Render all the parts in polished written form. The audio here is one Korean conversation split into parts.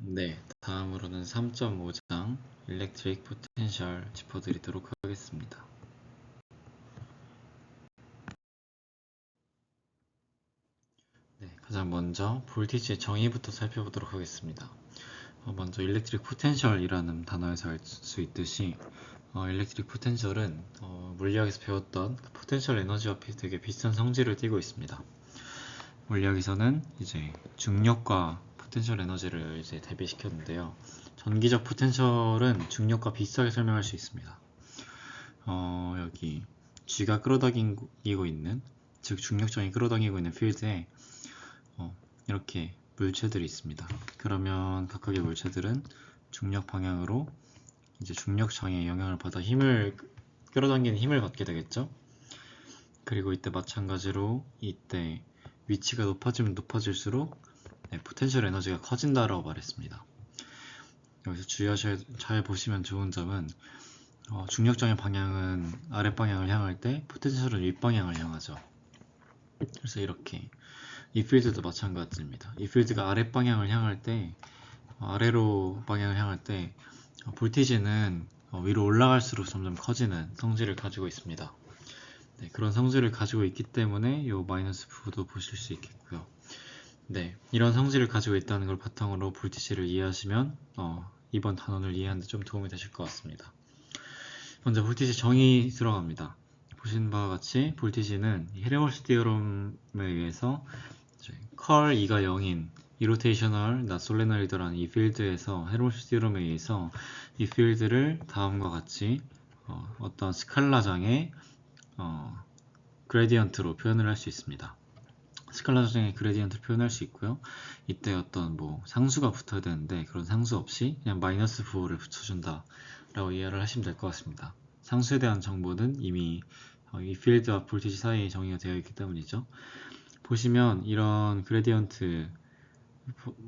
네, 다음으로는 3.5장 일렉트릭 포텐셜 짚어드리도록 하겠습니다. 네, 가장 먼저 볼티지의 정의부터 살펴보도록 하겠습니다. 먼저 일렉트릭 포텐셜이라는 단어에서 알 수 있듯이 일렉트릭 포텐셜은 물리학에서 배웠던 그 포텐셜 에너지와 되게 비슷한 성질을 띠고 있습니다. 물리학에서는 이제 중력과 포텐셜 에너지를 이제 대비시켰는데요. 전기적 포텐셜은 중력과 비슷하게 설명할 수 있습니다. 여기 G가 끌어당기고 있는, 즉 중력장이 끌어당기고 있는 필드에 이렇게 물체들이 있습니다. 그러면 각각의 물체들은 중력 방향으로 이제 중력장의 영향을 받아 끌어당기는 힘을 받게 되겠죠. 그리고 이때 마찬가지로 이때 위치가 높아지면 높아질수록 포텐셜 에너지가 커진다라고 말했습니다. 여기서 잘 보시면 좋은 점은 중력장의 방향은 아랫방향을 향할 때 포텐셜은 윗방향을 향하죠. 그래서 이렇게 이 필드도 마찬가지입니다. 이 필드가 아랫방향을 향할 때 아래로 방향을 향할 때 볼티지는 위로 올라갈수록 점점 커지는 성질을 가지고 있습니다. 네, 그런 성질을 가지고 있기 때문에 이 마이너스 부도 보실 수 있겠고요. 네, 이런 성질을 가지고 있다는 걸 바탕으로 볼티지를 이해하시면 이번 단원을 이해하는 데 좀 도움이 되실 것 같습니다. 먼저 볼티지 정의 들어갑니다. 보신 바와 같이 볼티지는 헬름홀츠 디어럼에 의해서 컬 2가 0인 이로테이셔널 나 솔레노이드라는 이 필드에서 헬름홀츠 디어럼에 의해서 이 필드를 다음과 같이 어떤 스칼라장의 그레디언트로 표현을 할 수 있습니다. 스칼라장의 그레디언트를 표현할 수 있고요. 이때 어떤 상수가 붙어야 되는데 그런 상수 없이 그냥 마이너스 부호를 붙여준다 라고 이해를 하시면 될 것 같습니다. 상수에 대한 정보는 이미 이 필드와 볼티지 사이에 정의가 되어 있기 때문이죠. 보시면 이런 그레디언트,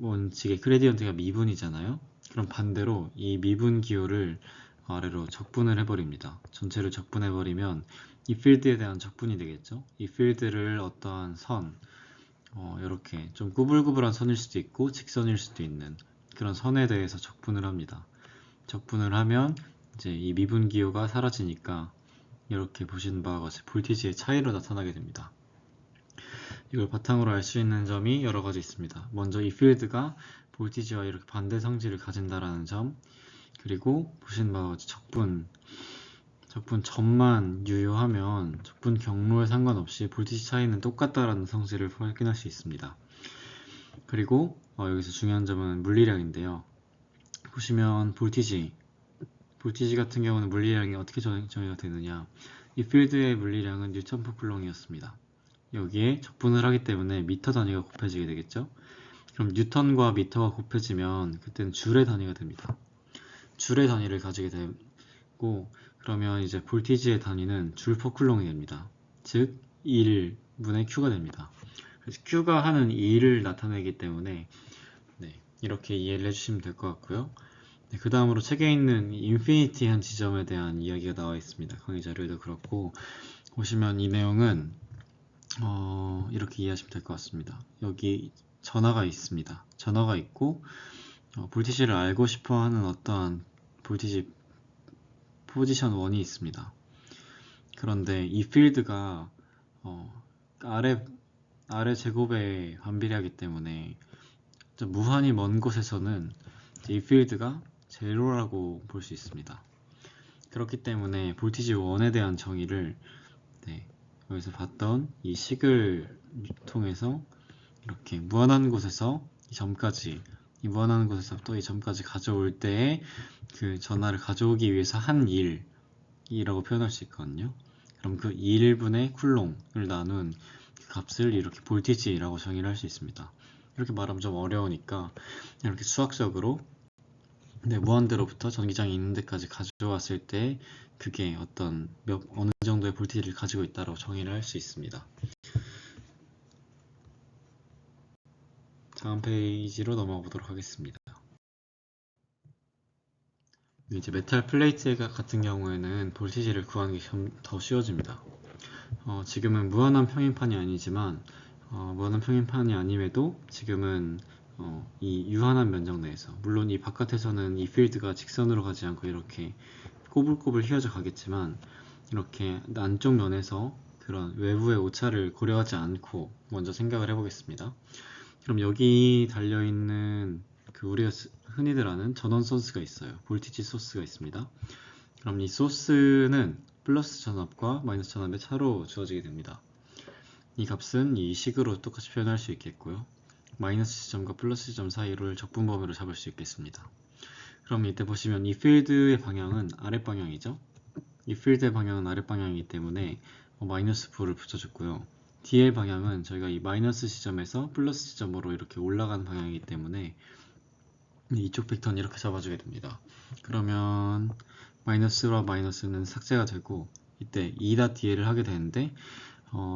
원칙의 그레디언트가 미분이잖아요. 그럼 반대로 이 미분 기호를 아래로 적분을 해버립니다. 전체를 적분해버리면 이 필드에 대한 적분이 되겠죠. 이 필드를 어떠한 선, 이렇게 좀 구불구불한 선일 수도 있고 직선일 수도 있는 그런 선에 대해서 적분을 합니다. 적분을 하면 이제 이 미분 기호가 사라지니까 이렇게 보시는 바와 같이 볼티지의 차이로 나타나게 됩니다. 이걸 바탕으로 알 수 있는 점이 여러 가지 있습니다. 먼저 이 필드가 볼티지와 이렇게 반대 성질을 가진다라는 점, 그리고 보시는 바와 같이 적분 점만 유효하면 적분 경로에 상관없이 볼티지 차이는 똑같다라는 성질을 확인할 수 있습니다. 그리고 여기서 중요한 점은 물리량인데요. 보시면 볼티지 같은 경우는 물리량이 어떻게 정의가 되느냐, 이 필드의 물리량은 뉴턴 퍼 쿨롱이었습니다. 여기에 적분을 하기 때문에 미터 단위가 곱해지게 되겠죠. 그럼 뉴턴과 미터가 곱해지면 그때는 줄의 단위가 됩니다. 줄의 단위를 가지게 되고, 그러면 이제 볼티지의 단위는 줄 퍼 쿨롱이 됩니다. 즉 1분의 Q가 됩니다. 그래서 Q가 하는 이 일을 나타내기 때문에 이렇게 이해를 해주시면 될 것 같고요. 그 다음으로 책에 있는 인피니티한 지점에 대한 이야기가 나와 있습니다. 강의 자료에도 그렇고, 보시면 이 내용은 이렇게 이해하시면 될 것 같습니다. 여기 전화가 있습니다. 전화가 있고 볼티지를 알고 싶어하는 어떠한 볼티지 포지션 1이 있습니다. 그런데 이 필드가 아래 제곱에 반비례하기 때문에 무한히 먼 곳에서는 이 필드가 제로라고 볼 수 있습니다. 그렇기 때문에 볼티지 1에 대한 정의를 여기서 봤던 이 식을 통해서 이렇게 무한한 곳에서 이 점까지, 이 무한한 곳에서부터 이 점까지 가져올 때에 그 전하를 가져오기 위해서 한 일이라고 표현할 수 있거든요. 그럼 그 1분의 쿨롱을 나눈 그 값을 이렇게 볼티지라고 정의를 할 수 있습니다. 이렇게 말하면 좀 어려우니까 이렇게 수학적으로 무한대로부터 전기장이 있는 데까지 가져왔을 때 그게 어느 정도의 볼티지를 가지고 있다고 정의를 할 수 있습니다. 다음 페이지로 넘어가 보도록 하겠습니다. 이제 메탈 플레이트 같은 경우에는 볼티지를 구하는 게 더 쉬워집니다. 지금은 무한한 평행판이 아니지만 무한한 평행판이 아님에도 지금은 이 유한한 면적 내에서, 물론 이 바깥에서는 이 필드가 직선으로 가지 않고 이렇게 꼬불꼬불 휘어져 가겠지만, 이렇게 안쪽 면에서 그런 외부의 오차를 고려하지 않고 먼저 생각을 해보겠습니다. 그럼 여기 달려있는 우리가 흔히들 아는 전원 소스가 있어요. 볼티지 소스가 있습니다. 그럼 이 소스는 플러스 전압과 마이너스 전압의 차로 주어지게 됩니다. 이 값은 이 식으로 똑같이 표현할 수 있겠고요. 마이너스 지점과 플러스 지점 사이를 적분 범위로 잡을 수 있겠습니다. 그럼 이때 보시면 이 필드의 방향은 아랫방향이죠. 이 필드의 방향은 아랫방향이기 때문에 마이너스 9를 붙여줬고요. DL 방향은 저희가 이 마이너스 지점에서 플러스 지점으로 이렇게 올라가는 방향이기 때문에 이쪽 벡터는 이렇게 잡아주게 됩니다. 그러면 마이너스와 마이너스는 삭제가 되고 이때 2.dl을 하게 되는데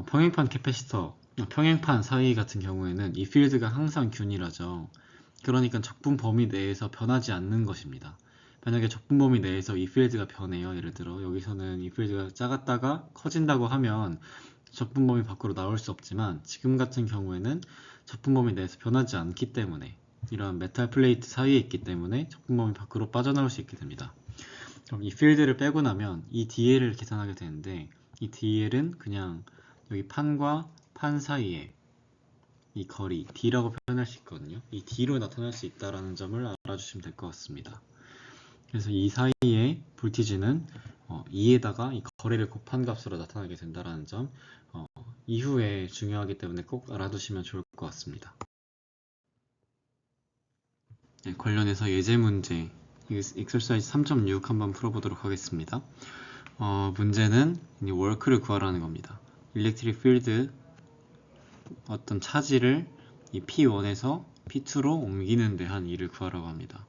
평행판 캐패시터, 평행판 사이 같은 경우에는 이 필드가 항상 균일하죠. 그러니까 적분 범위 내에서 변하지 않는 것입니다. 만약에 적분 범위 내에서 이 필드가 변해요. 예를 들어 여기서는 이 필드가 작았다가 커진다고 하면 적분 범위 밖으로 나올 수 없지만, 지금 같은 경우에는 적분 범위 내에서 변하지 않기 때문에, 이런 메탈 플레이트 사이에 있기 때문에 적분 범위 밖으로 빠져나올 수 있게 됩니다. 그럼 이 필드를 빼고 나면 이 DL을 계산하게 되는데, 이 DL은 그냥 여기 판과 판 사이에 이 거리 D라고 표현할 수 있거든요. 이 D로 나타날 수 있다는 점을 알아주시면 될 것 같습니다. 그래서 이 사이의 볼티지는 2에다가 이 거리를 곱한 값으로 나타나게 된다는 점, 이후에 중요하기 때문에 꼭 알아두시면 좋을 것 같습니다. 네, 관련해서 예제 문제 exercise 3.6 한번 풀어보도록 하겠습니다. 문제는 워크를 구하라는 겁니다. 일렉트릭 필드 어떤 차지를 이 P1에서 P2로 옮기는 데 한 일을 구하라고 합니다.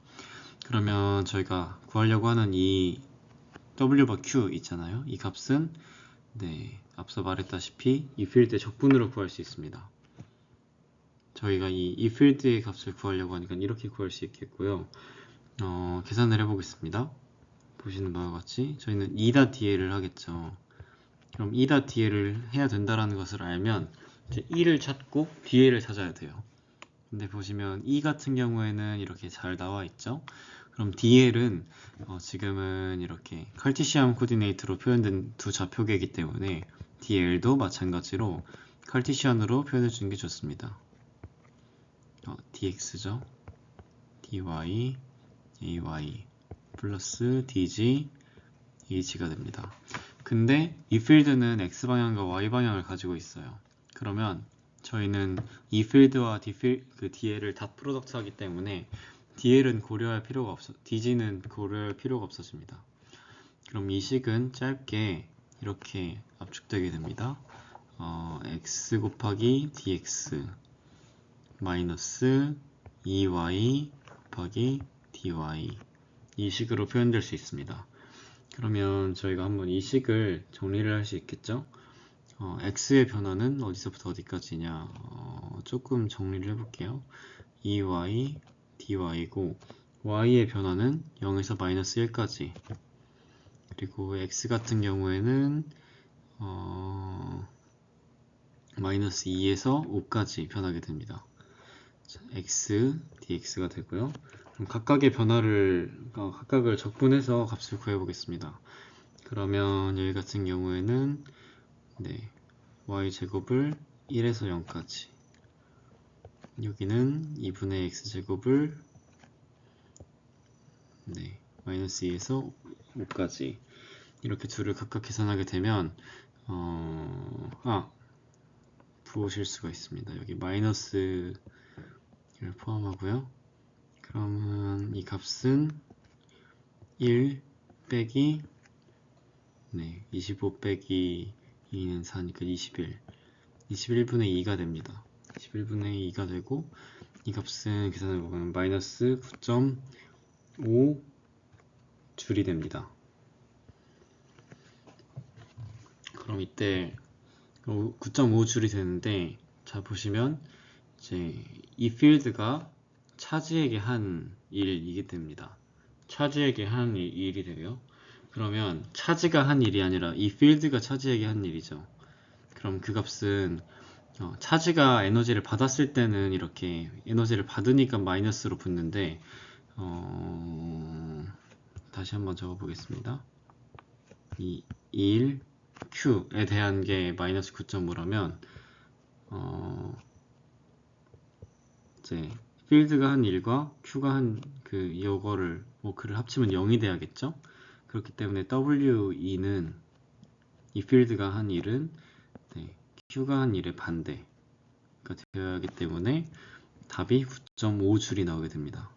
그러면 저희가 구하려고 하는 이 W/Q 있잖아요. 이 값은 앞서 말했다시피 이 필드의 적분으로 구할 수 있습니다. 저희가 이 필드의 값을 구하려고 하니까 이렇게 구할 수 있겠고요. 계산을 해보겠습니다. 보시는 바와 같이 저희는 2.dl을 하겠죠. 그럼 2.dl을 해야 된다는 것을 알면 이제 1을 찾고 dl을 찾아야 돼요. 근데 보시면 E 같은 경우에는 이렇게 잘 나와 있죠. 그럼 DL은 지금은 이렇게 칼티시안 코디네이트로 표현된 두 좌표계이기 때문에 DL도 마찬가지로 칼티시안으로 표현해 주는 게 좋습니다. dx죠. dy, ay 플러스 dg, h가 됩니다. 근데 이 필드는 x방향과 y방향을 가지고 있어요. 그러면 저희는 이 필드와 DL을 닷 프로덕트 하기 때문에 DL은 고려할 필요가 DG는 고려할 필요가 없어집니다. 그럼 이 식은 짧게 이렇게 압축되게 됩니다. x 곱하기 dx 마이너스 2y 곱하기 dy, 이 식으로 표현될 수 있습니다. 그러면 저희가 한번 이 식을 정리를 할 수 있겠죠? x의 변화는 어디서부터 어디까지냐, 조금 정리를 해볼게요. 2y dy고 y의 변화는 0에서 마이너스 1까지, 그리고 x 같은 경우에는 마이너스 2에서 5까지 변하게 됩니다. 자, x dx가 되고요. 그럼 각각의 각각을 적분해서 값을 구해보겠습니다. 그러면 여기 같은 경우에는 y제곱을 1에서 0까지, 여기는 2분의 x제곱을 마이너스 2에서 5까지, 이렇게 둘을 각각 계산하게 되면 부호실 수가 있습니다. 여기 마이너스를 포함하고요. 그러면 이 값은 1 빼기 25 빼기 2는 4니까 21분의 2가 됩니다. 21분의 2가 되고, 이 값은 계산해 보면 마이너스 9.5 줄이 됩니다. 그럼 이때 9.5 줄이 되는데, 자 보시면 이제 이 필드가 차지에게 한 일이기 됩니다. 차지에게 한 일이 되고요. 그러면 차지가 한 일이 아니라 이 필드가 차지에게 한 일이죠. 그럼 그 값은 차지가 에너지를 받았을 때는 이렇게 에너지를 받으니까 마이너스로 붙는데 다시 한번 적어 보겠습니다. 이 1 Q에 대한 게 마이너스 9.5라면 이제 필드가 한 1과 Q가 한 요거를 그를 합치면 0이 돼야겠죠? 그렇기 때문에 WE는 이 필드가 한 1은 Q가 한 1의 반대가 되어야 하기 때문에 답이 9.5줄이 나오게 됩니다.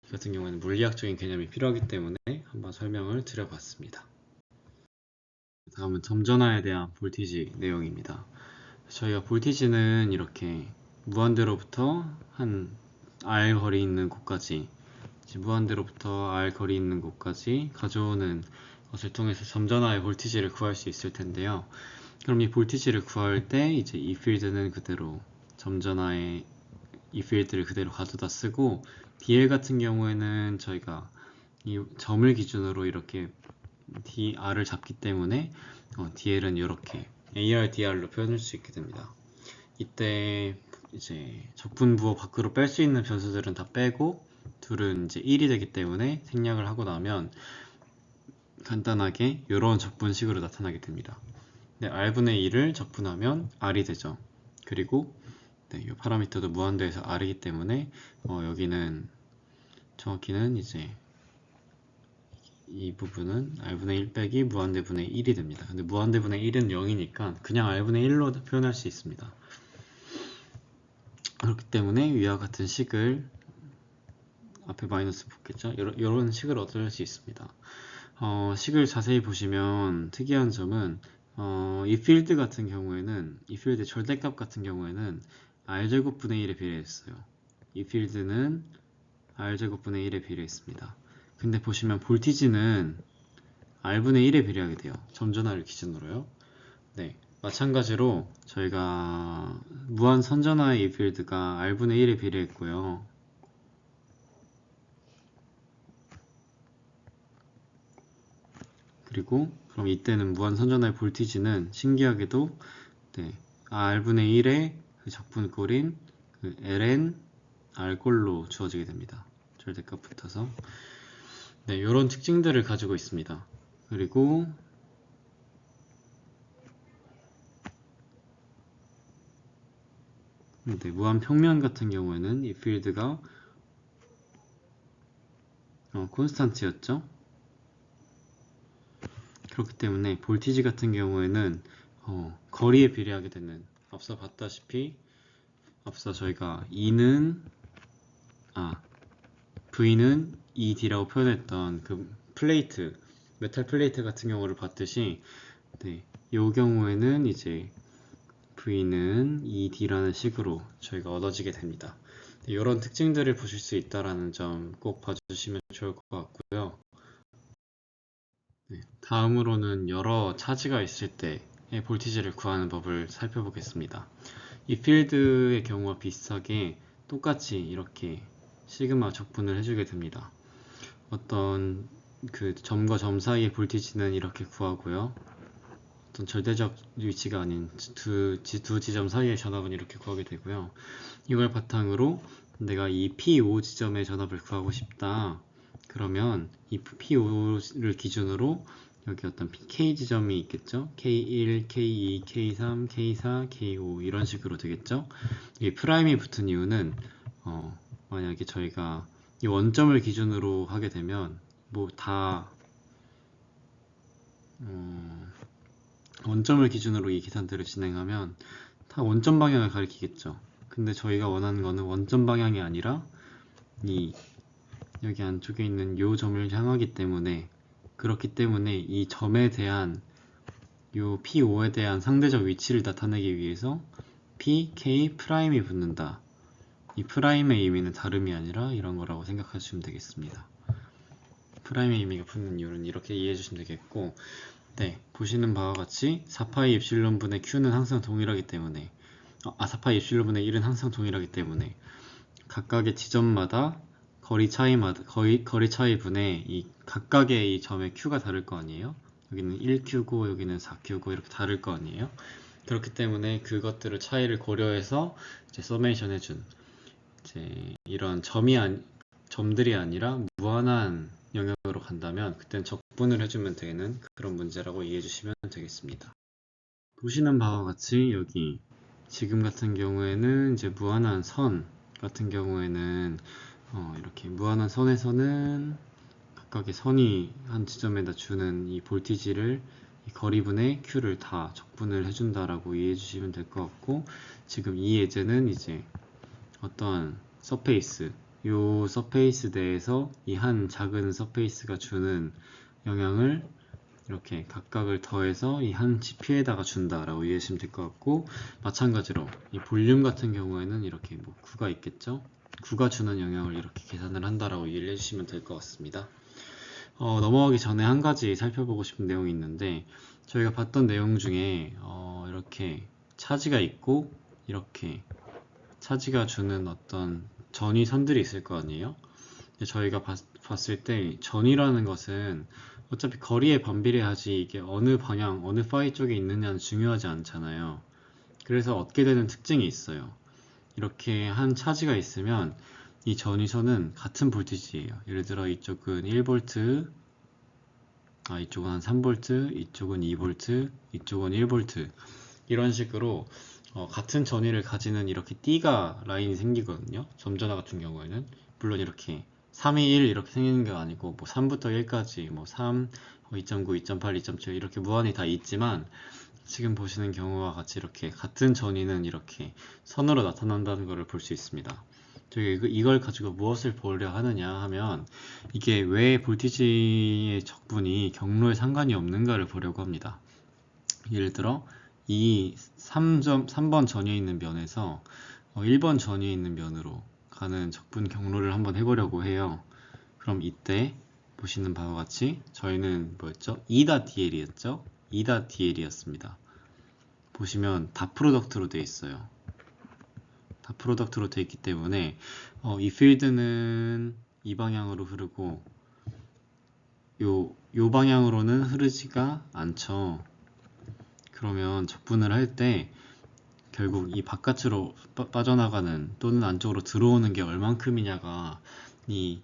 이 같은 경우에는 물리학적인 개념이 필요하기 때문에 한번 설명을 드려봤습니다. 다음은 점전화에 대한 볼티지 내용입니다. 저희가 볼티지는 이렇게 무한대로부터 한 R 거리 있는 곳까지 무한대로부터 R 거리 있는 곳까지 가져오는 것을 통해서 점전화의 볼티지를 구할 수 있을 텐데요. 그럼 이 볼티지를 구할 때 이제 이 필드는 그대로 점전화의 이 필드를 그대로 가져다 쓰고 DL 같은 경우에는 저희가 이 점을 기준으로 이렇게 DR을 잡기 때문에 DL은 이렇게 AR, DR로 표현할 수 있게 됩니다. 이때 이제 적분부호 밖으로 뺄 수 있는 변수들은 다 빼고 둘은 이제 1이 되기 때문에 생략을 하고 나면 간단하게 이런 적분식으로 나타나게 됩니다. R분의 1을 적분하면 R이 되죠. 그리고 이 파라미터도 무한대에서 R이기 때문에 여기는 정확히는 이제 이 부분은 R분의 1 빼기 무한대분의 1이 됩니다. 근데 무한대분의 1은 0이니까 그냥 R분의 1로 표현할 수 있습니다. 그렇기 때문에 위와 같은 식을 앞에 마이너스 붙겠죠? 이런 식을 얻을 수 있습니다. 식을 자세히 보시면 특이한 점은 이 필드 같은 경우에는 이 필드의 절대값 같은 경우에는 R제곱분의 1에 비례했어요. 이 필드는 R제곱분의 1에 비례했습니다. 근데 보시면 볼티지는 R분의 1에 비례하게 돼요. 점전화를 기준으로요. 네, 마찬가지로 저희가 무한 선전화의 이 필드가 R분의 1에 비례했고요. 그리고 그럼 이때는 무한 선전화의 볼티지는 신기하게도 R분의 1의 그 적분꼴인 ln R꼴로 주어지게 됩니다. 절대값 붙어서 이런 특징들을 가지고 있습니다. 그리고 무한 평면 같은 경우에는 이 필드가 콘스탄트였죠. 그렇기 때문에 볼티지 같은 경우에는 거리에 비례하게 되는 앞서 봤다시피 앞서 저희가 V는 ED라고 표현했던 그 플레이트, 메탈 플레이트 같은 경우를 봤듯이 이 경우에는 이제 V는 ED라는 식으로 저희가 얻어지게 됩니다. 이런 특징들을 보실 수 있다는 점 꼭 봐주시면 좋을 것 같고요. 다음으로는 여러 차지가 있을 때의 볼티지를 구하는 법을 살펴보겠습니다. 이 필드의 경우와 비슷하게 똑같이 이렇게 시그마 적분을 해주게 됩니다. 어떤 그 점과 점 사이의 볼티지는 이렇게 구하고요. 어떤 절대적 위치가 아닌 두 지점 사이의 전압은 이렇게 구하게 되고요. 이걸 바탕으로 내가 이 P5 지점의 전압을 구하고 싶다. 그러면 이 P5를 기준으로 여기 어떤 K 지점이 있겠죠? K1, K2, K3, K4, K5 이런 식으로 되겠죠? 이 프라임이 붙은 이유는 만약에 저희가 이 원점을 기준으로 하게 되면 원점을 기준으로 이 계산들을 진행하면 다 원점 방향을 가리키겠죠. 근데 저희가 원하는 거는 원점 방향이 아니라 여기 안쪽에 있는 요 점을 향하기 때문에 그렇기 때문에 이 점에 대한 요 P5에 대한 상대적 위치를 나타내기 위해서 P, K 프라임이 붙는다. 이 프라임의 의미는 다름이 아니라 이런 거라고 생각하시면 되겠습니다. 프라임의 의미가 붙는 이유는 이렇게 이해해 주시면 되겠고 보시는 바와 같이 4파이 입실론 분의 Q는 항상 동일하기 때문에 4파이 입실론 분의 1은 항상 동일하기 때문에 각각의 지점마다 거리 차이 분의 이 각각의 이 점의 Q가 다를 거 아니에요? 여기는 1Q고 여기는 4Q고 이렇게 다를 거 아니에요? 그렇기 때문에 그것들을 차이를 고려해서 이제 서메이션 해준 이제 이런 점들이 아니라 무한한 영역으로 간다면 그땐 적분을 해주면 되는 그런 문제라고 이해해 주시면 되겠습니다. 보시는 바와 같이 여기 지금 같은 경우에는 이제 무한한 선 같은 경우에는 이렇게 무한한 선에서는 각각의 선이 한 지점에다 주는 이 볼티지를 이 거리분의 Q를 다 적분을 해준다라고 이해해 주시면 될 것 같고, 지금 이 예제는 이제 어떠한 서페이스, 요 서페이스 내에서 이 한 작은 서페이스가 주는 영향을 이렇게 각각을 더해서 이 한 GP에다가 준다라고 이해하시면 될 것 같고, 마찬가지로 이 볼륨 같은 경우에는 이렇게 뭐 구가 있겠죠? 구가 주는 영향을 이렇게 계산을 한다라고 이해를 해주시면 될 것 같습니다. 넘어가기 전에 한 가지 살펴보고 싶은 내용이 있는데, 저희가 봤던 내용 중에 이렇게 차지가 있고 이렇게 차지가 주는 어떤 전위선들이 있을 거 아니에요? 저희가 봤을 때 전위라는 것은 어차피 거리에 반비례하지 이게 어느 방향, 어느 파이 쪽에 있느냐는 중요하지 않잖아요. 그래서 얻게 되는 특징이 있어요. 이렇게 한 차지가 있으면 이 전위선은 같은 볼티지예요. 예를 들어 이쪽은 1V, 이쪽은 한 3V, 이쪽은 2V, 이쪽은 1V, 이런 식으로 같은 전위를 가지는 이렇게 띠가 라인이 생기거든요. 점전화 같은 경우에는 물론 이렇게 3, 2, 1 이렇게 생기는 게 아니고 뭐 3부터 1까지 뭐 3, 2.9, 2.8, 2.7 이렇게 무한히 다 있지만, 지금 보시는 경우와 같이 이렇게 같은 전위는 이렇게 선으로 나타난다는 것을 볼 수 있습니다. 저희 이걸 가지고 무엇을 보려 하느냐 하면, 이게 왜 볼티지의 적분이 경로에 상관이 없는가를 보려고 합니다. 예를 들어 이 3번 전위에 있는 면에서 1번 전위에 있는 면으로 가는 적분 경로를 한번 해보려고 해요. 그럼 이때 보시는 바와 같이 저희는 뭐였죠? 2.dl이었죠? 2.dl이었습니다. 보시면 다 프로덕트로 되어 있어요. 다 프로덕트로 되어 있기 때문에 이 필드는 이 방향으로 흐르고 요 방향으로는 흐르지가 않죠. 그러면 적분을 할 때 결국 이 바깥으로 빠져나가는 또는 안쪽으로 들어오는 게 얼만큼이냐가 이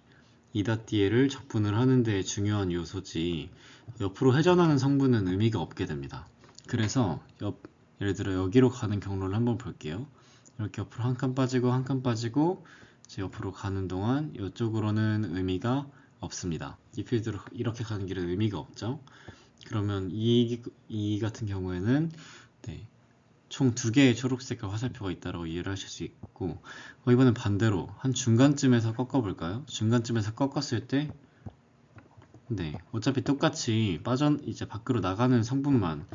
이다띠에를 적분을 하는 데 중요한 요소지, 옆으로 회전하는 성분은 의미가 없게 됩니다. 그래서 예를 들어 여기로 가는 경로를 한번 볼게요. 이렇게 옆으로 한 칸 빠지고 한 칸 빠지고 이제 옆으로 가는 동안 이쪽으로는 의미가 없습니다. 이 필드로 이렇게 가는 길은 의미가 없죠. 그러면 이 같은 경우에는 총 2개의 초록색깔 화살표가 있다고 이해를 하실 수 있고, 이번엔 반대로 한 중간쯤에서 꺾어볼까요? 중간쯤에서 꺾었을 때 어차피 똑같이 이제 밖으로 나가는 성분만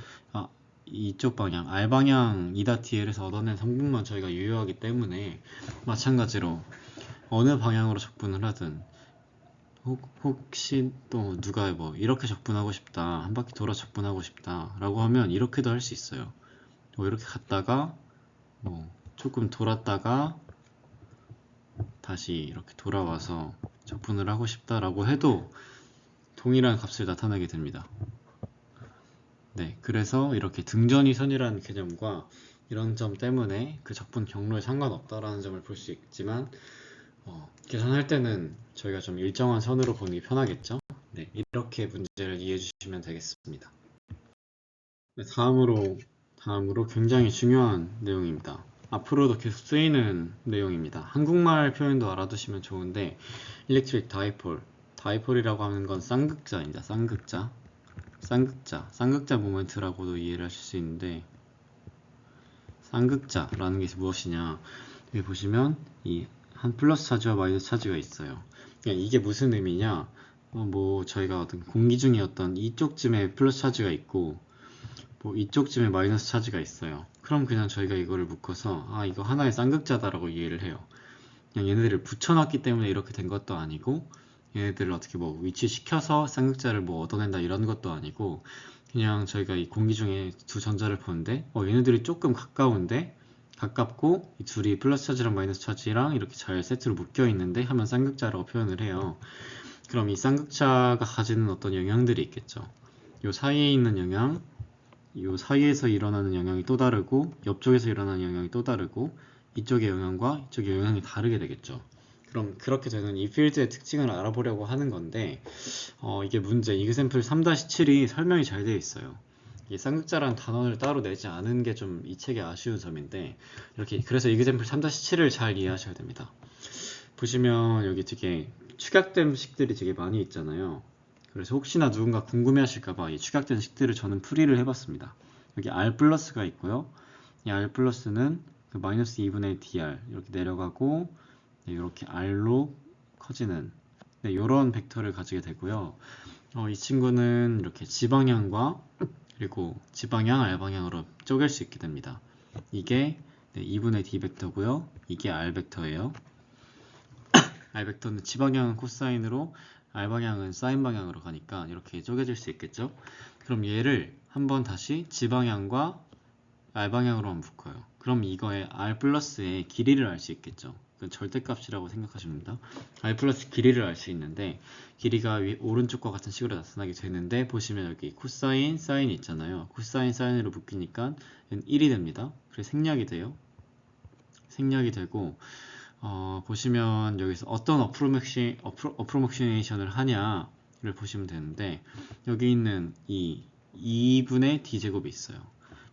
이쪽 방향, R방향 2.dl에서 얻어낸 성분만 저희가 유효하기 때문에, 마찬가지로 어느 방향으로 적분을 하든 혹시 또 누가 뭐 이렇게 적분하고 싶다, 한 바퀴 돌아 적분하고 싶다 라고 하면 이렇게도 할 수 있어요. 이렇게 갔다가 조금 돌았다가 다시 이렇게 돌아와서 적분을 하고 싶다라고 해도 동일한 값을 나타내게 됩니다. 그래서 이렇게 등전위선이라는 개념과 이런 점 때문에 그 적분 경로에 상관없다라는 점을 볼 수 있지만, 계산할 때는 저희가 좀 일정한 선으로 보는 게 편하겠죠. 이렇게 문제를 이해해 주시면 되겠습니다. 다음으로 굉장히 중요한 내용입니다. 앞으로도 계속 쓰이는 내용입니다. 한국말 표현도 알아두시면 좋은데, 일렉트릭 다이폴이라고 하는 건 쌍극자입니다. 쌍극자 모멘트라고도 이해를 하실 수 있는데, 쌍극자라는 게 무엇이냐, 여기 보시면 이 한 플러스 차지와 마이너스 차지가 있어요. 이게 무슨 의미냐, 저희가 어떤 공기 중에 어떤 이쪽쯤에 플러스 차지가 있고 이쪽쯤에 마이너스 차지가 있어요. 그럼 그냥 저희가 이거를 묶어서 이거 하나의 쌍극자다라고 이해를 해요. 그냥 얘네들을 붙여놨기 때문에 이렇게 된 것도 아니고, 얘네들을 어떻게 위치시켜서 쌍극자를 얻어낸다 이런 것도 아니고, 그냥 저희가 이 공기 중에 두 전자를 보는데 얘네들이 조금 가깝고 이 둘이 플러스 차지랑 마이너스 차지랑 이렇게 잘 세트로 묶여 있는데 하면 쌍극자라고 표현을 해요. 그럼 이 쌍극자가 가지는 어떤 영향들이 있겠죠. 요 사이에 있는 영향, 이 사이에서 일어나는 영향이 또 다르고 옆쪽에서 일어나는 영향이 또 다르고 이쪽의 영향과 이쪽의 영향이 다르게 되겠죠. 그럼 그렇게 되는 이 필드의 특징을 알아보려고 하는 건데 이게 문제 example 3-7이 설명이 잘 되어 있어요. 이 쌍극자라는 단원을 따로 내지 않은 게 좀 이 책의 아쉬운 점인데 이렇게 그래서 example 3-7을 잘 이해하셔야 됩니다. 보시면 여기 되게 축약된 식들이 되게 많이 있잖아요. 그래서 혹시나 누군가 궁금해하실까봐 이 축약된 식들을 저는 풀이를 해봤습니다. 여기 R 플러스가 있고요. 이 R 플러스는 그 마이너스 2분의 dr 이렇게 내려가고 네, 이렇게 R로 커지는 네, 이런 벡터를 가지게 되고요. 이 친구는 이렇게 지방향과 그리고 지방향, R방향으로 쪼갤 수 있게 됩니다. 이게 네, 2분의 d 벡터고요. 이게 R 벡터예요. R 벡터는 지방향은 코사인으로 R방향은 사인 방향으로 가니까 이렇게 쪼개질 수 있겠죠. 그럼 얘를 한번 다시 지방향과 R방향으로만 묶어요. 그럼 이거의 R 플러스의 길이를 알 수 있겠죠. 그 절대값이라고 생각하시면 됩니다. R 플러스 길이를 알 수 있는데 길이가 오른쪽과 같은 식으로 나타나게 되는데 보시면 여기 코사인, 사인 있잖아요. 코사인, 사인으로 묶이니까 1이 됩니다. 그래서 생략이 돼요. 생략이 되고 보시면 여기서 어떤 어프로목시네이션을 하냐를 보시면 되는데 여기 있는 이 2분의 d제곱이 있어요.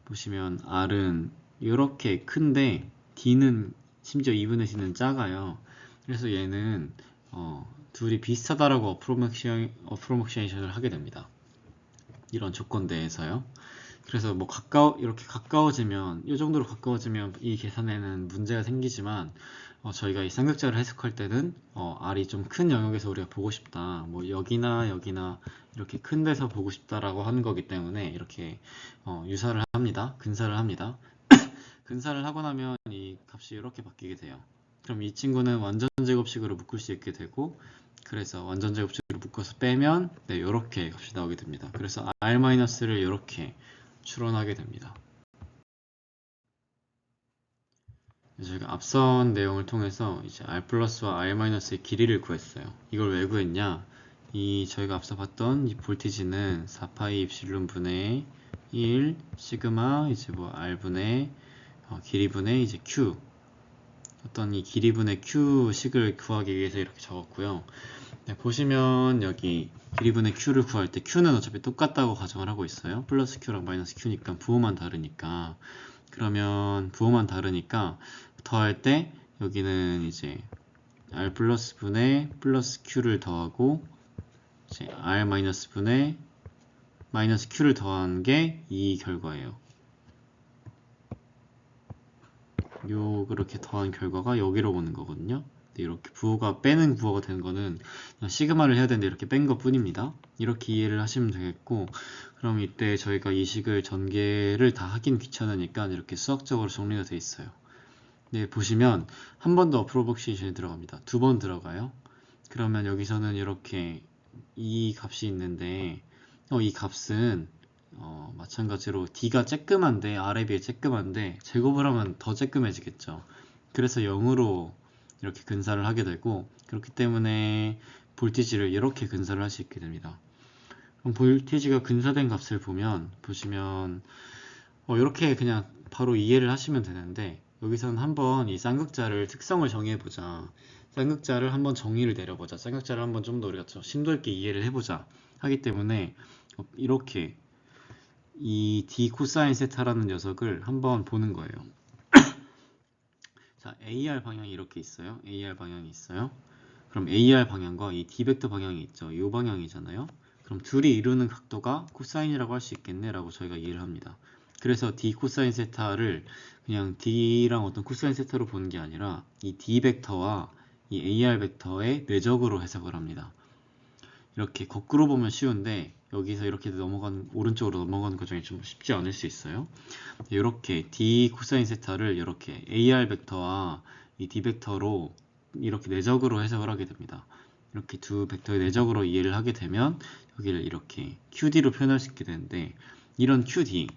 보시면 R은 이렇게 큰데 D는 심지어 2분의 D는 작아요. 그래서 얘는 둘이 비슷하다라고 어프로목시네이션을 하게 됩니다. 이런 조건대에서요. 그래서 뭐 이렇게 가까워지면 이 정도로 가까워지면 이 계산에는 문제가 생기지만 저희가 이 쌍극자를 해석할 때는 R이 좀 큰 영역에서 우리가 보고 싶다. 뭐 여기나 여기나 이렇게 큰 데서 보고 싶다라고 하는 거기 때문에 이렇게 유사를 합니다. 근사를 합니다. 근사를 하고 나면 이 값이 이렇게 바뀌게 돼요. 그럼 이 친구는 완전 제곱식으로 묶을 수 있게 되고 그래서 완전 제곱식으로 묶어서 빼면 네, 이렇게 값이 나오게 됩니다. 그래서 R-를 이렇게 추론하게 됩니다. 저희가 앞선 내용을 통해서 이제 R 플러스와 R-의 길이를 구했어요. 이걸 왜 구했냐? 저희가 앞서 봤던 이 볼티지는 4파이 입실론 분의 1 시그마 이제 뭐 R분의 길이분의 이제 Q 어떤 이 길이분의 Q 식을 구하기 위해서 이렇게 적었고요. 네, 보시면 여기 길이분의 Q를 구할 때 Q는 어차피 똑같다고 가정을 하고 있어요. 플러스 Q랑 마이너스 Q니까 부호만 다르니까 그러면 부호만 다르니까 더할 때 여기는 이제 R 플러스 분의 플러스 Q를 더하고 이제 R 마이너스 분의 마이너스 Q를 더한 게 이 결과예요. 그렇게 더한 결과가 여기로 오는 거거든요. 이렇게 부호가 빼는 부호가 되는 거는 그냥 시그마를 해야 되는데 이렇게 뺀 것 뿐입니다. 이렇게 이해를 하시면 되겠고 그럼 이때 저희가 이 식을 전개를 다 하긴 귀찮으니까 이렇게 수학적으로 정리가 돼 있어요. 네, 보시면 한 번 더 어프로복시에이션이 들어갑니다. 2번 들어가요. 그러면 여기서는 이렇게 이 값이 있는데 이 값은 마찬가지로 D가 쬐끔한데 R에 비해 쬐끔한데 제곱을 하면 더 쬐끔해지겠죠. 그래서 0으로 이렇게 근사를 하게 되고 그렇기 때문에 볼티지를 이렇게 근사를 할 수 있게 됩니다. 그럼 볼티지가 근사된 값을 보시면 이렇게 그냥 바로 이해를 하시면 되는데 여기서는 한번 이 쌍극자를 특성을 정의해보자. 쌍극자를 한번 정의를 내려보자. 쌍극자를 한번 좀 더 우리가 심도 있게 이해를 해보자. 하기 때문에 이렇게 이 d 코사인 세타라는 녀석을 한번 보는 거예요. 자, AR 방향이 이렇게 있어요. AR 방향이 있어요. 그럼 AR 방향과 이 d 벡터 방향이 있죠. 이 방향이잖아요. 그럼 둘이 이루는 각도가 코사인이라고 할 수 있겠네 라고 저희가 이해를 합니다. 그래서 d 코사인 세타를 그냥 d랑 어떤 코사인 세타로 보는 게 아니라 이 d 벡터와 이 AR 벡터의 내적으로 해석을 합니다. 이렇게 거꾸로 보면 쉬운데 여기서 이렇게 오른쪽으로 넘어가는 과정이 좀 쉽지 않을 수 있어요. 이렇게 d 코사인 세타를 이렇게 AR 벡터와 이 d 벡터로 이렇게 내적으로 해석을 하게 됩니다. 이렇게 두 벡터의 내적으로 이해를 하게 되면 여기를 이렇게 QD로 표현할 수 있게 되는데 이런 QD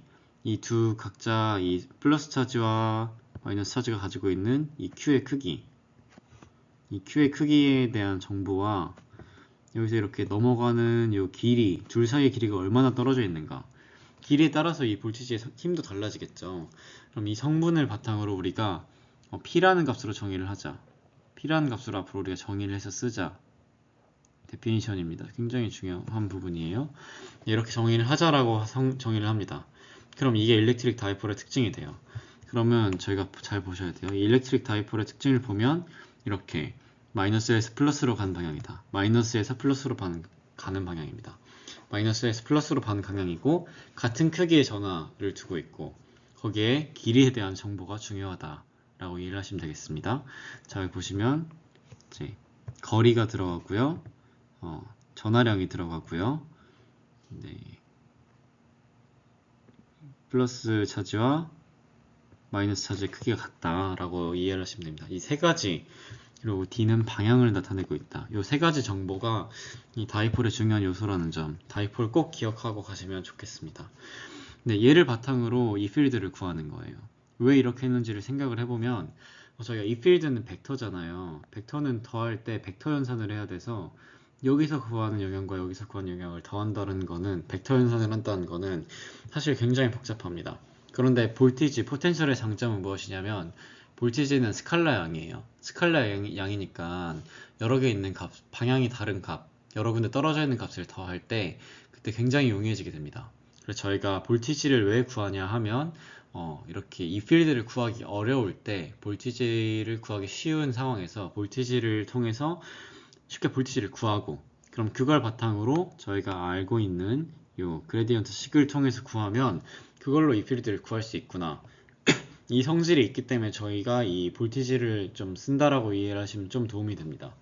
이 두 각자 이 플러스 차지와 마이너스 차지가 가지고 있는 이 Q의 크기 이 Q의 크기에 대한 정보와 여기서 이렇게 넘어가는 이 길이 둘 사이의 길이가 얼마나 떨어져 있는가 길이에 따라서 이 볼티지의 힘도 달라지겠죠. 그럼 이 성분을 바탕으로 우리가 P라는 값으로 정의를 하자. P라는 값으로 앞으로 우리가 정의를 해서 쓰자. 데피니션입니다. 굉장히 중요한 부분이에요. 이렇게 정의를 하자라고 정의를 합니다. 그럼 이게 일렉트릭 다이폴의 특징이 돼요. 그러면 저희가 잘 보셔야 돼요. 이 일렉트릭 다이폴의 특징을 보면 이렇게 마이너스에서 플러스로 가는 방향이다. 마이너스에서 플러스로 가는 방향입니다. 마이너스에서 플러스로 가는 방향이고 같은 크기의 전하를 두고 있고 거기에 길이에 대한 정보가 중요하다라고 이해를 하시면 되겠습니다. 자, 여기 보시면 이제 거리가 들어가고요. 전하량이 들어가고요. 네. 플러스 차지와 마이너스 차지의 크기가 같다라고 이해를 하시면 됩니다. 이 세 가지, 그리고 D는 방향을 나타내고 있다. 이 세 가지 정보가 이 다이폴의 중요한 요소라는 점, 다이폴 꼭 기억하고 가시면 좋겠습니다. 네, 얘를 바탕으로 이 필드를 구하는 거예요. 왜 이렇게 했는지를 생각을 해보면 저희가 이 필드는 벡터잖아요. 벡터는 더할 때 벡터 연산을 해야 돼서 여기서 구하는 영역과 여기서 구하는 영역을 더한다는 거는, 벡터 연산을 한다는 거는 사실 굉장히 복잡합니다. 그런데 볼티지, 포텐셜의 장점은 무엇이냐면 볼티지는 스칼라 양이에요. 스칼라 양이니까 여러 개 있는 값, 방향이 다른 값, 여러 군데 떨어져 있는 값을 더할 때 그때 굉장히 용이해지게 됩니다. 그래서 저희가 볼티지를 왜 구하냐 하면 이렇게 이 필드를 구하기 어려울 때 볼티지를 구하기 쉬운 상황에서 볼티지를 통해서 쉽게 볼티지를 구하고, 그럼 그걸 바탕으로 저희가 알고 있는 요 그레디언트 식을 통해서 구하면 그걸로 이 필드를 구할 수 있구나. 이 성질이 있기 때문에 저희가 이 볼티지를 좀 쓴다라고 이해를 하시면 좀 도움이 됩니다.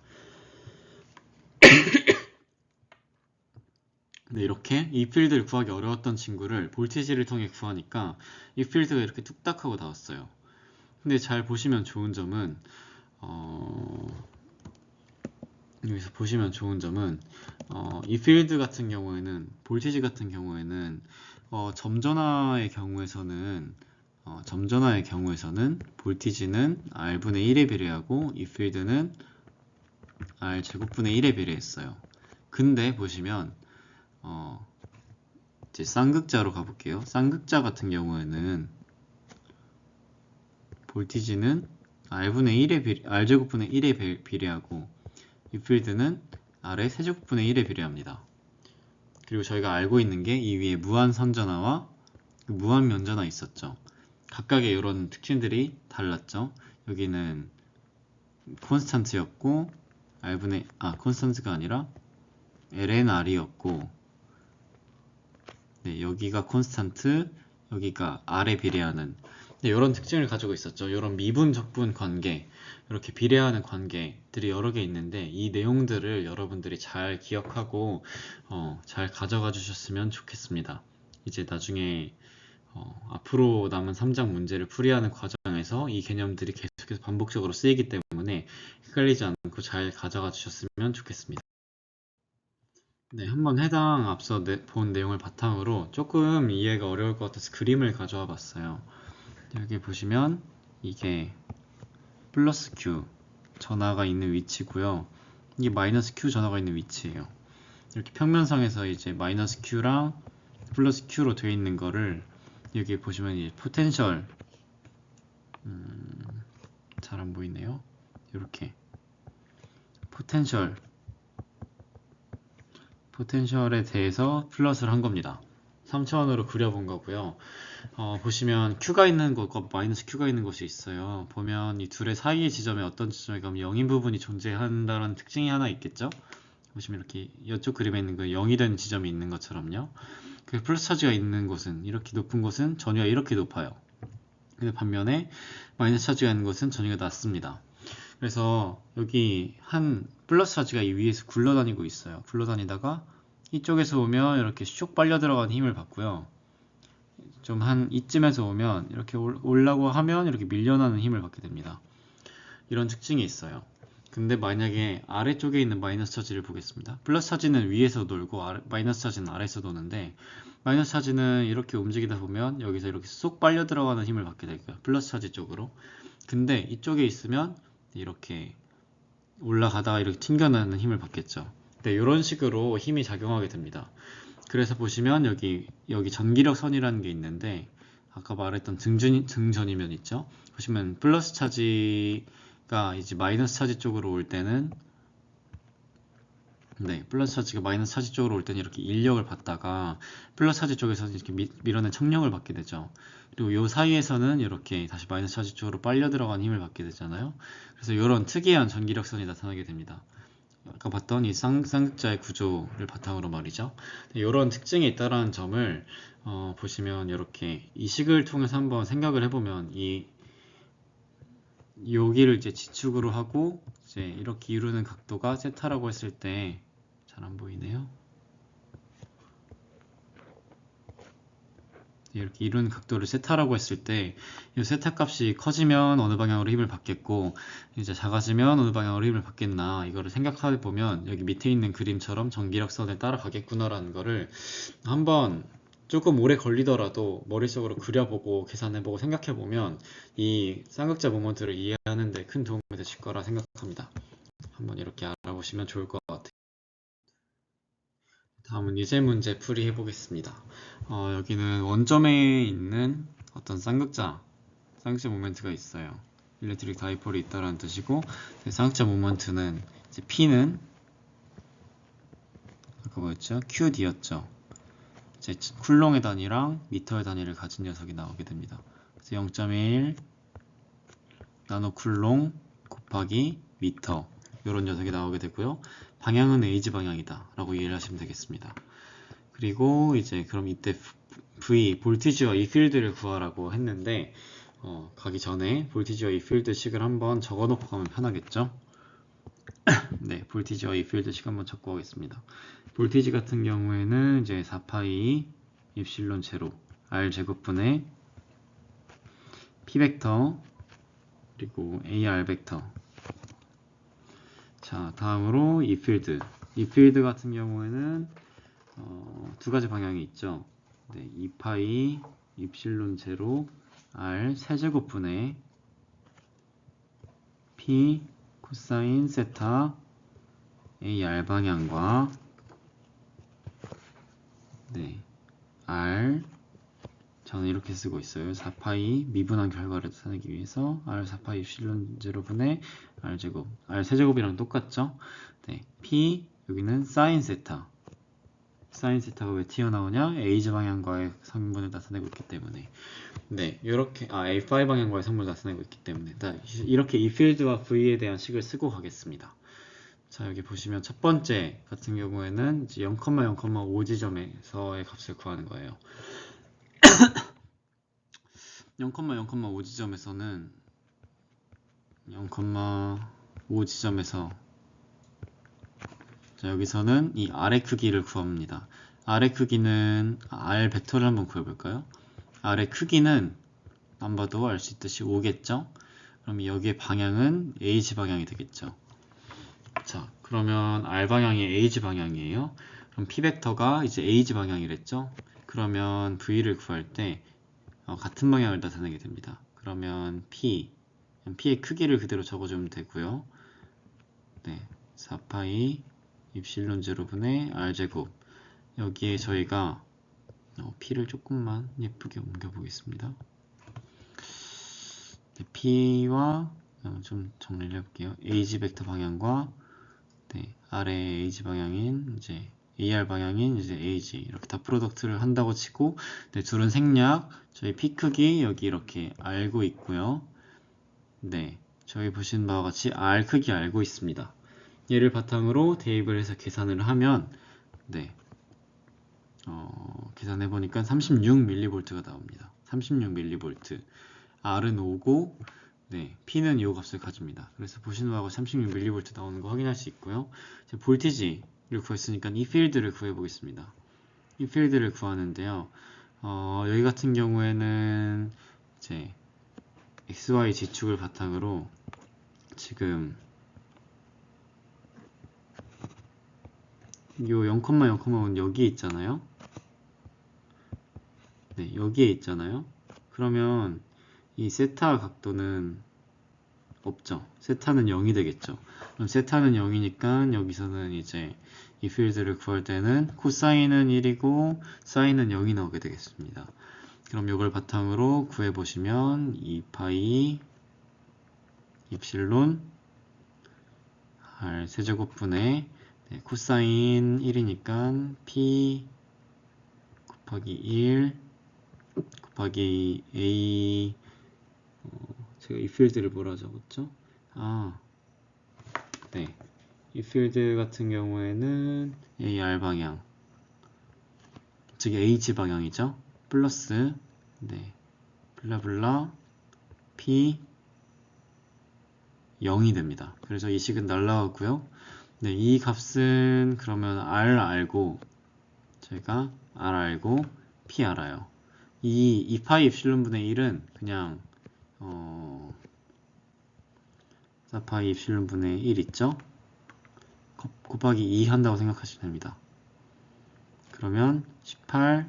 네, 이렇게 이 필드를 구하기 어려웠던 친구를 볼티지를 통해 구하니까 이 필드가 이렇게 뚝딱 하고 나왔어요. 근데 잘 보시면 좋은 점은 여기서 보시면 좋은 점은 이 필드 같은 경우에는, 볼티지 같은 경우에는 점전화의 경우에서는 볼티지는 R분의 1에 비례하고 이 필드는 R 제곱분의 1에 비례했어요. 근데 보시면 이제 쌍극자로 가볼게요. 쌍극자 같은 경우에는 볼티지는 R 제곱분의 1에 비례하고 이 필드는 R의 세제곱분의 1에 비례합니다. 그리고 저희가 알고 있는 게 이 위에 무한 선전화와 무한 면전화 있었죠. 각각의 이런 특징들이 달랐죠. 여기는 콘스탄트였고 콘스탄트가 아니라 LNR이었고, 네, 여기가 콘스탄트, 여기가 R에 비례하는, 네, 이런 특징을 가지고 있었죠. 이런 미분 적분 관계, 이렇게 비례하는 관계들이 여러 개 있는데 이 내용들을 여러분들이 잘 기억하고 잘 가져가 주셨으면 좋겠습니다. 이제 나중에 앞으로 남은 3장 문제를 풀이하는 과정에서 이 개념들이 계속해서 반복적으로 쓰이기 때문에 헷갈리지 않고 잘 가져가 주셨으면 좋겠습니다. 네, 한번 해당 앞서 본 내용을 바탕으로 조금 이해가 어려울 것 같아서 그림을 가져와 봤어요. 여기 보시면 이게 플러스 Q 전하가 있는 위치고요. 이게 마이너스 Q 전하가 있는 위치예요. 이렇게 평면상에서 이제 마이너스 Q랑 플러스 Q로 되어 있는 거를 여기 보시면 이제 포텐셜, 잘 안 보이네요. 이렇게 포텐셜에 대해서 플러스를 한 겁니다. 3차원으로 그려본 거고요. 보시면 Q가 있는 곳과 마이너스 Q가 있는 곳이 있어요. 보면 이 둘의 사이의 지점에 어떤 지점에 가면 0인 부분이 존재한다는 특징이 하나 있겠죠? 보시면 이렇게 이쪽 그림에 있는 그 0이 되는 지점이 있는 것처럼요. 그 플러스 차지가 있는 곳은, 이렇게 높은 곳은 전위가 이렇게 높아요. 근데 반면에 마이너스 차지가 있는 곳은 전위가 낮습니다. 그래서 여기 한 플러스 차지가 이 위에서 굴러다니고 있어요. 굴러다니다가 이쪽에서 오면 이렇게 슉 빨려 들어가는 힘을 받고요. 좀 한 이쯤에서 오면 이렇게 올라고 하면 이렇게 밀려나는 힘을 받게 됩니다. 이런 특징이 있어요. 근데 만약에 아래쪽에 있는 마이너스 차지를 보겠습니다. 플러스 차지는 위에서 돌고 마이너스 차지는 아래에서 도는데, 마이너스 차지는 이렇게 움직이다 보면 여기서 이렇게 쏙 빨려 들어가는 힘을 받게 될거예요. 플러스 차지 쪽으로. 근데 이쪽에 있으면 이렇게 올라가다가 이렇게 튕겨나는 힘을 받겠죠. 네, 이런 식으로 힘이 작용하게 됩니다. 그래서 보시면 여기 전기력 선이라는 게 있는데 아까 말했던 등전이면 있죠. 보시면 플러스 차지가 이제 마이너스 차지 쪽으로 올 때는 플러스 차지가 마이너스 차지 쪽으로 올 때는 이렇게 인력을 받다가 플러스 차지 쪽에서 이렇게 밀어낸 청력을 받게 되죠. 그리고 요 사이에서는 이렇게 다시 마이너스 차지 쪽으로 빨려 들어간 힘을 받게 되잖아요. 그래서 이런 특이한 전기력선이 나타나게 됩니다. 아까 봤던 이 쌍극자의 구조를 바탕으로 말이죠. 이런 특징이 있다는 점을 보시면 이렇게 이 식을 통해서 한번 생각을 해보면 여기를 이제 지축으로 하고 이제 이렇게 이루는 각도가 세타라고 했을 때 잘 안 보이네요. 이렇게 이루는 각도를 세타라고 했을 때 이 세타 값이 커지면 어느 방향으로 힘을 받겠고 이제 작아지면 어느 방향으로 힘을 받겠나 이거를 생각해 보면 여기 밑에 있는 그림처럼 전기력선에 따라가겠구나라는 거를 한번 조금 오래 걸리더라도 머릿속으로 그려보고 계산해보고 생각해보면 이 쌍극자 모먼트를 이해하는 데 큰 도움이 되실 거라 생각합니다. 한번 이렇게 알아보시면 좋을 것 같아요. 다음은 예제 문제 풀이 해보겠습니다. 여기는 원점에 있는 어떤 쌍극자 모멘트가 있어요. 일렉트릭 다이폴이 있다라는 뜻이고 쌍극자 모멘트는 이제 P는 아까 뭐였죠? QD였죠. 이제 쿨롱의 단위랑 미터의 단위를 가진 녀석이 나오게 됩니다. 그래서 0.1 나노쿨롱 곱하기 미터 이런 녀석이 나오게 되고요. 방향은 A지 방향이다 라고 이해를 하시면 되겠습니다. 그리고 이제 그럼 이때 V, 볼티지와 이 필드를 구하라고 했는데 가기 전에 볼티지와 이 필드 식을 한번 적어놓고 가면 편하겠죠? 네, 볼티지와 이 필드 식 한번 적고 가겠습니다. 볼티지 같은 경우에는 이제 4파이 입실론 제로 R 제곱분의 P 벡터 그리고 AR 벡터. 자, 다음으로 이 필드 같은 경우에는 두 가지 방향이 있죠. 네, 2파이 입실론 제로 R 세제곱분의 P 코사인 세타 AR 방향과 R 저는 이렇게 쓰고 있어요. 4파이 미분한 결과를 나타내기 위해서 R 4파이 입실론 제로분의 R 제곱 R 세제곱이랑 똑같죠? 네, P 여기는 사인 세타 사인세타가 왜 튀어나오냐? A지 방향과의 성분을 나타내고 있기 때문에 이렇게 A5 방향과의 성분을 나타내고 있기 때문에 이렇게 이 필드와 V에 대한 식을 쓰고 가겠습니다. 자, 여기 보시면 첫 번째 같은 경우에는 이제 0,0,5 지점에서의 값을 구하는 거예요. 0,0,5 지점에서는 0,5 지점에서 자, 여기서는 이 R의 크기를 구합니다. R의 크기는 R 벡터를 한번 구해볼까요? R의 크기는 안 봐도 알 수 있듯이 5겠죠? 그럼 여기의 방향은 A지 방향이 되겠죠. 자, 그러면 R 방향이 A지 방향이에요. 그럼 P 벡터가 이제 A지 방향이랬죠? 그러면 V를 구할 때 같은 방향을 나타내게 됩니다. 그러면 P의 크기를 그대로 적어주면 되고요. 네, 4파이 입실론 제로분의 R제곱 여기에 저희가 P를 조금만 예쁘게 옮겨보겠습니다. 네, P와 좀 정리를 해볼게요. AG 벡터 방향과 R의 AG 방향인 이제 AR 방향인 이제 AG 이렇게 다 프로덕트를 한다고 치고 둘은 생략 저희 P 크기 여기 이렇게 알고 있고요. 네, 저희 보신 바와 같이 R 크기 알고 있습니다. 얘를 바탕으로 대입을 해서 계산을 하면 계산해보니까 36mV가 나옵니다. 36mV R은 5고 P는 이 값을 가집니다. 그래서 보시는 바하고 36mV 나오는 거 확인할 수 있고요. 이제 볼티지를 구했으니까 이 필드를 구해보겠습니다. 이 필드를 구하는데요. 여기 같은 경우에는 이제 XY 지축을 바탕으로 지금 요 0,0,5는 여기에 있잖아요. 네, 여기에 있잖아요. 그러면 이 세타 각도는 없죠. 세타는 0이 되겠죠. 그럼 세타는 0이니까 여기서는 이제 이 필드를 구할 때는 코사인은 1이고 사인은 0이 나오게 되겠습니다. 그럼 이걸 바탕으로 구해보시면 2파이 입실론 R 세제곱분의 코사인 1이니까 P 곱하기 1 곱하기 A 제가 이 필드를 뭐라 적었죠? 네. 이 필드 같은 경우에는 AR 방향 즉 H 방향이죠. 플러스 블라블라 P 0이 됩니다. 그래서 이 식은 날라가고요. 이 값은 그러면 R 알고 저희가 R 알고 P 알아요. 이 2파이 입실론분의 1은 그냥 4파이 입실론분의 1 있죠? 곱하기 2 한다고 생각하시면 됩니다. 그러면 18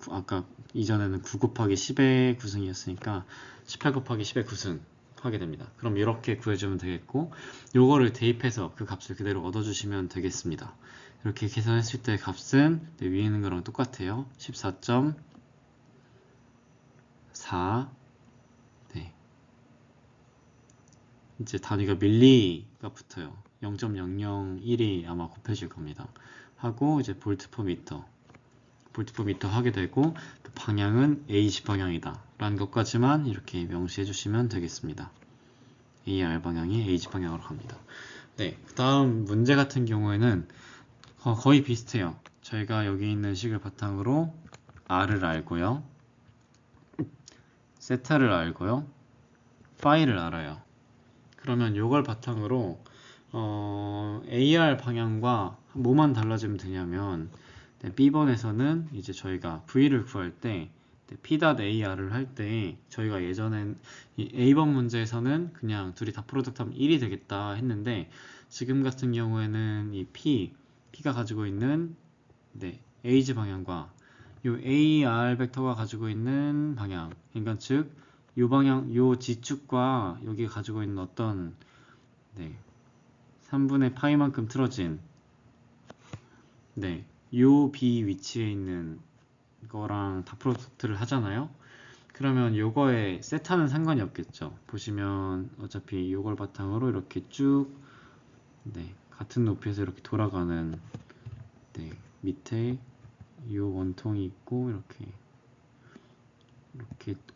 아까 이전에는 9 곱하기 10의 구승이었으니까 18 곱하기 10의 구승 하게 됩니다. 그럼 이렇게 구해주면 되겠고 요거를 대입해서 그 값을 그대로 얻어주시면 되겠습니다. 이렇게 계산했을 때 값은 위에 있는 거랑 똑같아요. 14.4 이제 단위가 밀리가 붙어요. 0.001이 아마 곱해질 겁니다. 하고 이제 볼트 퍼 미터 하게 되고 그 방향은 H 방향이다 라는 것까지만 이렇게 명시해 주시면 되겠습니다. AR 방향이 H 방향으로 갑니다. 그 다음 문제 같은 경우에는 거의 비슷해요. 저희가 여기 있는 식을 바탕으로 R을 알고요, 세타를 알고요, 파이를 알아요. 그러면 이걸 바탕으로 AR 방향과 뭐만 달라지면 되냐면 B번에서는 이제 저희가 V를 구할 때 P.AR을 할 때 저희가 예전엔 이 A번 문제에서는 그냥 둘이 다 프로덕트 하면 1이 되겠다 했는데 지금 같은 경우에는 이 P가 가지고 있는 AG 방향과 이 AR 벡터가 가지고 있는 방향, 그러니까 즉 요 방향, 요 지축과 여기 가지고 있는 어떤 3분의 파이만큼 틀어진 요 B 위치에 있는 거랑 다 프로덕트를 하잖아요. 그러면 요거에 세타는 상관이 없겠죠. 보시면 어차피 요걸 바탕으로 이렇게 쭉 같은 높이에서 이렇게 돌아가는 밑에 요 원통이 있고 이렇게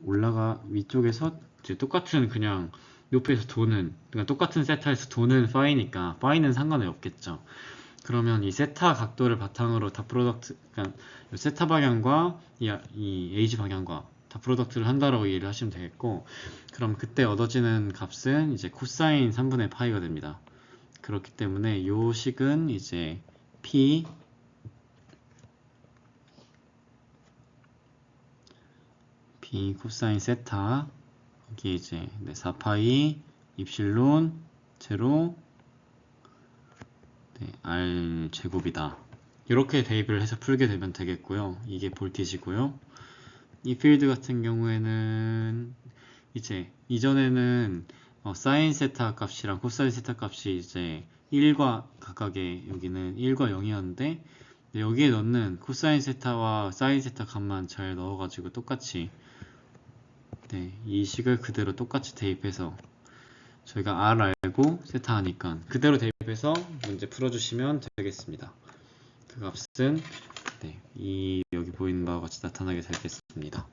올라가 위쪽에서 이제 똑같은 그냥 높이에서 도는 그러니까 똑같은 세타에서 도는 파이니까 파이는 상관이 없겠죠. 그러면 이 세타 각도를 바탕으로 다 프로덕트 그러니까 세타 방향과 이 H 방향과 다 프로덕트를 한다라고 이해를 하시면 되겠고 그럼 그때 얻어지는 값은 이제 코사인 3분의 파이가 됩니다. 그렇기 때문에 요 식은 이제 P 코사인 세타 여기 이제 4파이 입실론 제로 R 제곱이다. 이렇게 대입을 해서 풀게 되면 되겠고요. 이게 볼티지고요. 이 필드 같은 경우에는 이제 이전에는 사인 세타 값이랑 코사인 세타 값이 이제 1과 각각의 여기는 1과 0이었는데 여기에 넣는 코사인 세타와 사인 세타 값만 잘 넣어가지고 똑같이 이 식을 그대로 똑같이 대입해서 저희가 R 알고 세타 하니까 그대로 대입해서 문제 풀어주시면 되겠습니다. 그 값은 여기 보이는 바와 같이 나타나게 되겠습니다.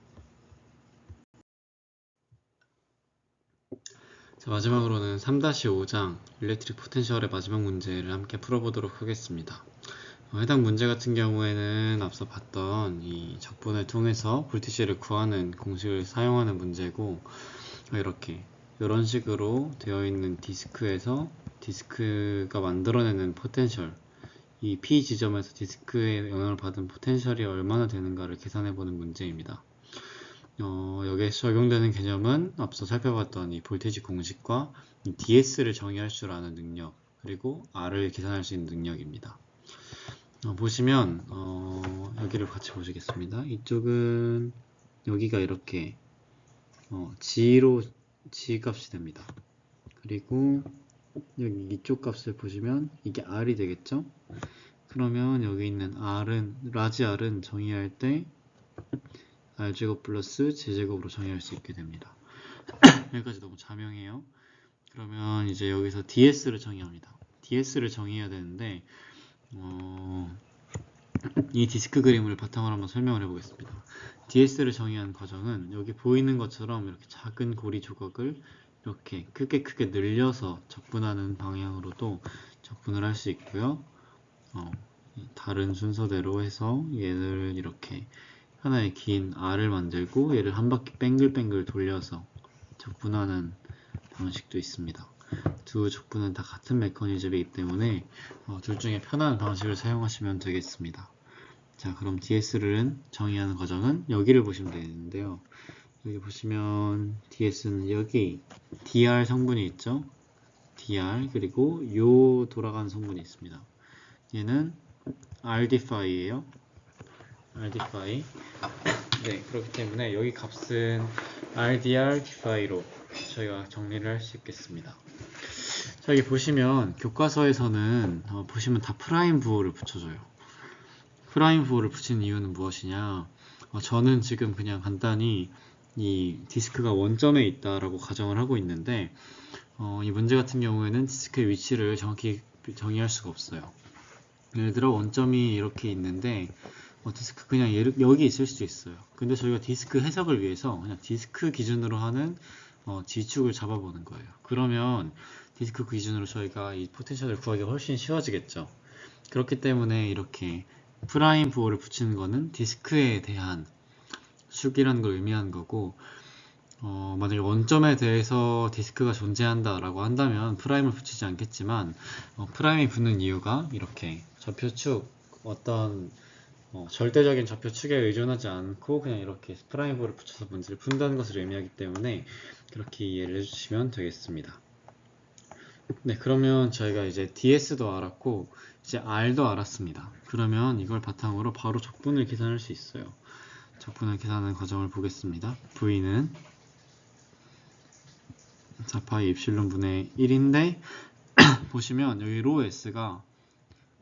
자, 마지막으로는 3-5장 일렉트릭 포텐셜의 마지막 문제를 함께 풀어보도록 하겠습니다. 해당 문제 같은 경우에는 앞서 봤던 이 적분을 통해서 볼티지를 구하는 공식을 사용하는 문제고 이런 식으로 되어 있는 디스크에서 디스크가 만들어내는 포텐셜 이 P 지점에서 디스크에 영향을 받은 포텐셜이 얼마나 되는가를 계산해보는 문제입니다. 여기에서 적용되는 개념은 앞서 살펴봤던 이 볼테이지 공식과 이 DS를 정의할 줄 아는 능력 그리고 R을 계산할 수 있는 능력입니다. 보시면 여기를 같이 보시겠습니다. 이쪽은 여기가 이렇게 G 값이 됩니다. 그리고 여기 이쪽 값을 보시면 이게 R이 되겠죠? 그러면 여기 있는 라지 R은 정의할 때 R제곱 플러스 Z제곱으로 정의할 수 있게 됩니다. 여기까지 너무 자명해요. 그러면 이제 여기서 DS를 정의합니다. DS를 정의해야 되는데 이 디스크 그림을 바탕으로 한번 설명을 해보겠습니다. DS를 정의하는 과정은 여기 보이는 것처럼 이렇게 작은 고리 조각을 이렇게 크게 늘려서 적분하는 방향으로도 적분을 할 수 있고요. 다른 순서대로 해서 얘를 이렇게 하나의 긴 R을 만들고 얘를 한 바퀴 뱅글뱅글 돌려서 적분하는 방식도 있습니다. 두 적분은 다 같은 메커니즘이기 때문에 둘 중에 편한 방식을 사용하시면 되겠습니다. 자, 그럼 DS를 정의하는 과정은 여기를 보시면 되는데요. 여기 보시면 DS는 여기 DR 성분이 있죠. DR 그리고 요 돌아가는 성분이 있습니다. 얘는 RD파이예요. RD파이. 네, 그렇기 때문에 여기 값은 RDR d파이로 저희가 정리를 할 수 있겠습니다. 자, 여기 보시면 교과서에서는 보시면 다 프라임 부호를 붙여줘요. 프라임 부호를 붙이는 이유는 무엇이냐? 저는 지금 그냥 간단히 이 디스크가 원점에 있다라고 가정을 하고 있는데 이 문제 같은 경우에는 디스크의 위치를 정확히 정의할 수가 없어요. 예를 들어 원점이 이렇게 있는데 디스크 그냥 여기 있을 수도 있어요. 근데 저희가 디스크 해석을 위해서 그냥 디스크 기준으로 하는 지축을 잡아보는 거예요. 그러면 디스크 기준으로 저희가 이 포텐셜을 구하기가 훨씬 쉬워지겠죠. 그렇기 때문에 이렇게 프라임 부호를 붙이는 거는 디스크에 대한 축이라는 걸 의미하는 거고 만약에 원점에 대해서 디스크가 존재한다 라고 한다면 프라임을 붙이지 않겠지만 프라임이 붙는 이유가 이렇게 좌표축 어떤 절대적인 좌표축에 의존하지 않고 그냥 이렇게 프라임 부호를 붙여서 문제를 푼다는 것을 의미하기 때문에 그렇게 이해를 해주시면 되겠습니다. 네, 그러면 저희가 이제 DS도 알았고 이제 R도 알았습니다. 그러면 이걸 바탕으로 바로 적분을 계산할 수 있어요. 적분을 계산하는 과정을 보겠습니다. V는 4파이 입실론 분의 1인데 보시면 여기 로 S가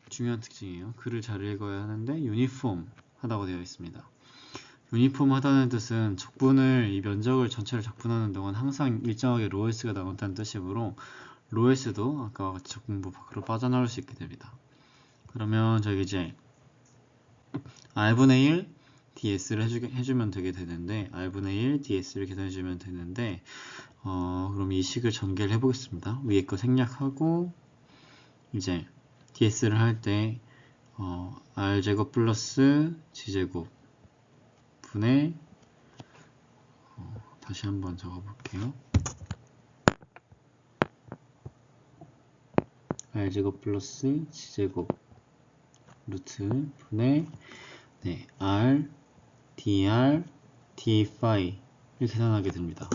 중요한 특징이에요. 글을 잘 읽어야 하는데 유니폼 하다고 되어 있습니다. 유니폼 하다는 뜻은 적분을 이 면적을 전체를 적분하는 동안 항상 일정하게 로 S가 나온다는 뜻이므로 로 S도 아까와 같이 적분부 밖으로 빠져나올 수 있게 됩니다. 그러면 저기 이제 R분의 1 DS를 해주면 되게 되는데 R분의 1 DS를 계산해주면 되는데 그럼 이 식을 전개를 해보겠습니다. 위에 거 생략하고 이제 DS를 할 때 R제곱 플러스 G제곱 분의 다시 한번 적어볼게요. R제곱 플러스 G제곱 루트 분의 R, DR, d파이를 계산하게 됩니다.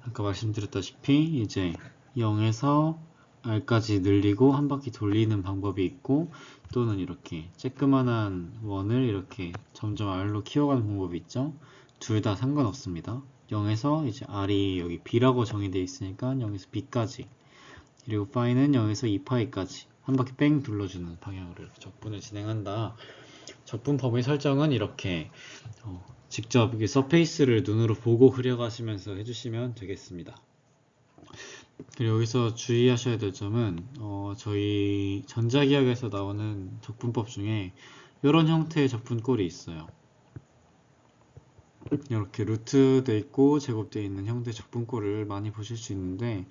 아까 말씀드렸다시피 이제 0에서 R까지 늘리고 한 바퀴 돌리는 방법이 있고 또는 이렇게 쬐끄만한 원을 이렇게 점점 R로 키워가는 방법이 있죠. 둘 다 상관없습니다. 0에서 이제 R이 여기 B라고 정의되어 있으니까 0에서 B까지 그리고 파이는 0에서 2파이까지 한 바퀴 뺑 둘러주는 방향으로 이렇게 적분을 진행한다. 적분 범위 설정은 이렇게 직접 이게 서페이스를 눈으로 보고 그려가시면서 해주시면 되겠습니다. 그리고 여기서 주의하셔야 될 점은 저희 전자기하학에서 나오는 적분법 중에 이런 형태의 적분꼴이 있어요. 이렇게 루트돼 있고 제곱되어 있는 형태의 적분꼴을 많이 보실 수 있는데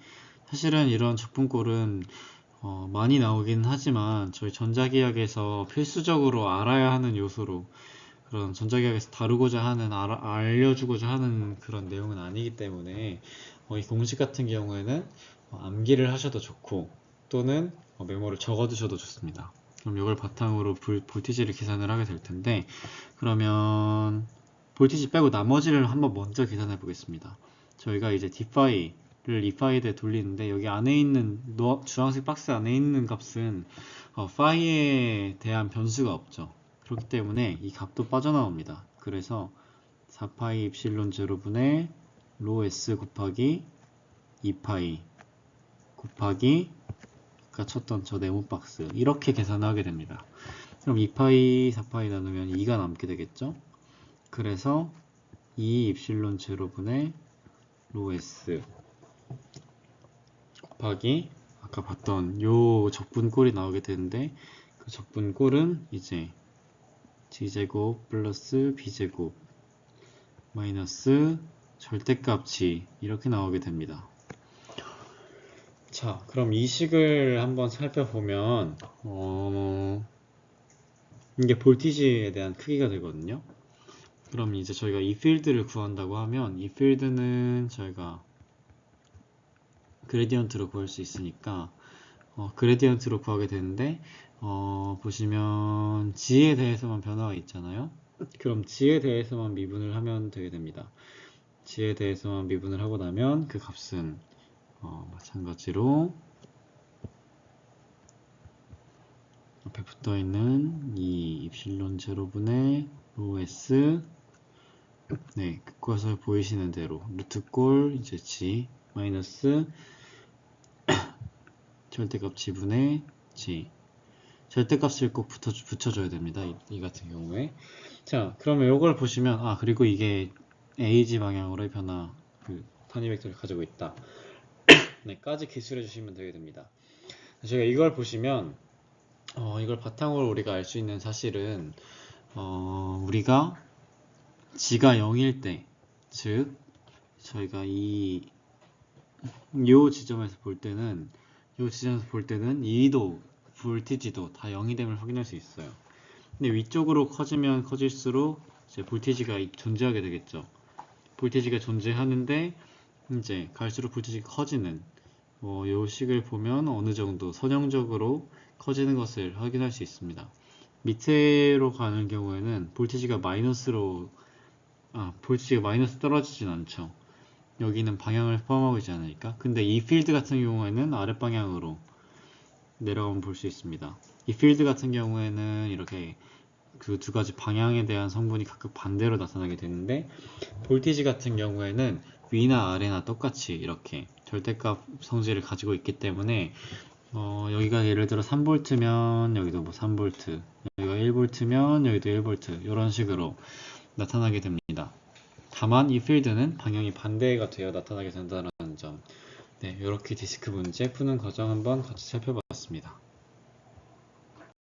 사실은 이런 적분꼴은 많이 나오긴 하지만 저희 전자기하학에서 필수적으로 알아야 하는 요소로 그런 전자기하학에서 다루고자 하는 알려주고자 하는 그런 내용은 아니기 때문에 이 공식 같은 경우에는 암기를 하셔도 좋고 또는 메모를 적어두셔도 좋습니다. 그럼 이걸 바탕으로 볼티지를 계산을 하게 될 텐데 그러면 볼티지 빼고 나머지를 한번 먼저 계산해 보겠습니다. 저희가 이제 d파이를 e파이에 돌리는데 여기 안에 있는 주황색 박스 안에 있는 값은 파이에 대한 변수가 없죠. 그렇기 때문에 이 값도 빠져나옵니다. 그래서 4파이 입실론 제로분의 로 S 곱하기 2파이 곱하기 아까 쳤던 저 네모 박스 이렇게 계산하게 됩니다. 그럼 2파이 4파이 나누면 2가 남게 되겠죠? 그래서 2 입실론 제로분의 로 S 곱하기 아까 봤던 요 적분꼴이 나오게 되는데 그 적분꼴은 이제 G제곱 플러스 B제곱 마이너스 절대값 G 이렇게 나오게 됩니다. 자, 그럼 이 식을 한번 살펴보면 이게 볼티지에 대한 크기가 되거든요. 그럼 이제 저희가 이 필드를 구한다고 하면 이 필드는 저희가 그레디언트로 구할 수 있으니까 그레디언트로 구하게 되는데 보시면 G에 대해서만 변화가 있잖아요. 그럼 G에 대해서만 미분을 하면 되게 됩니다. G에 대해서만 미분을 하고 나면 그 값은 마찬가지로 앞에 붙어있는 이 입실론 제로분의 로 S 네, 교과서에 보이시는 대로 루트꼴 이제 G 마이너스 절대값 G분의 G 절대값을 꼭 붙여줘야 됩니다. 이 같은 경우에 자 그러면 이걸 보시면 그리고 이게 AG 방향으로의 변화 그 단위 벡터를 가지고 있다. 네, 까지 기술해 주시면 되게 됩니다. 제가 이걸 보시면 이걸 바탕으로 우리가 알 수 있는 사실은 우리가 G가 0일 때, 즉 저희가 요 지점에서 볼 때는 이도 볼티지도 다 0이 됨을 확인할 수 있어요. 근데 위쪽으로 커지면 커질수록 이제 볼티지가 존재하게 되겠죠. 볼티지가 존재하는데 이제 갈수록 볼티지가 커지는 요 식을 보면 어느 정도 선형적으로 커지는 것을 확인할 수 있습니다. 밑으로 가는 경우에는 볼티지가 마이너스 떨어지진 않죠. 여기는 방향을 포함하고 있지 않으니까. 근데 이 필드 같은 경우에는 아랫방향으로 내려가면 볼 수 있습니다. 이 필드 같은 경우에는 이렇게 그 두 가지 방향에 대한 성분이 각각 반대로 나타나게 되는데 볼티지 같은 경우에는 위나 아래나 똑같이 이렇게 절대값 성질을 가지고 있기 때문에 여기가 예를 들어 3V면 여기도 뭐 3V, 여기가 1V면 여기도 1V 이런 식으로 나타나게 됩니다. 다만 이 필드는 방향이 반대가 되어 나타나게 된다는 점. 네, 이렇게 디스크 문제 푸는 과정 한번 같이 살펴봤습니다.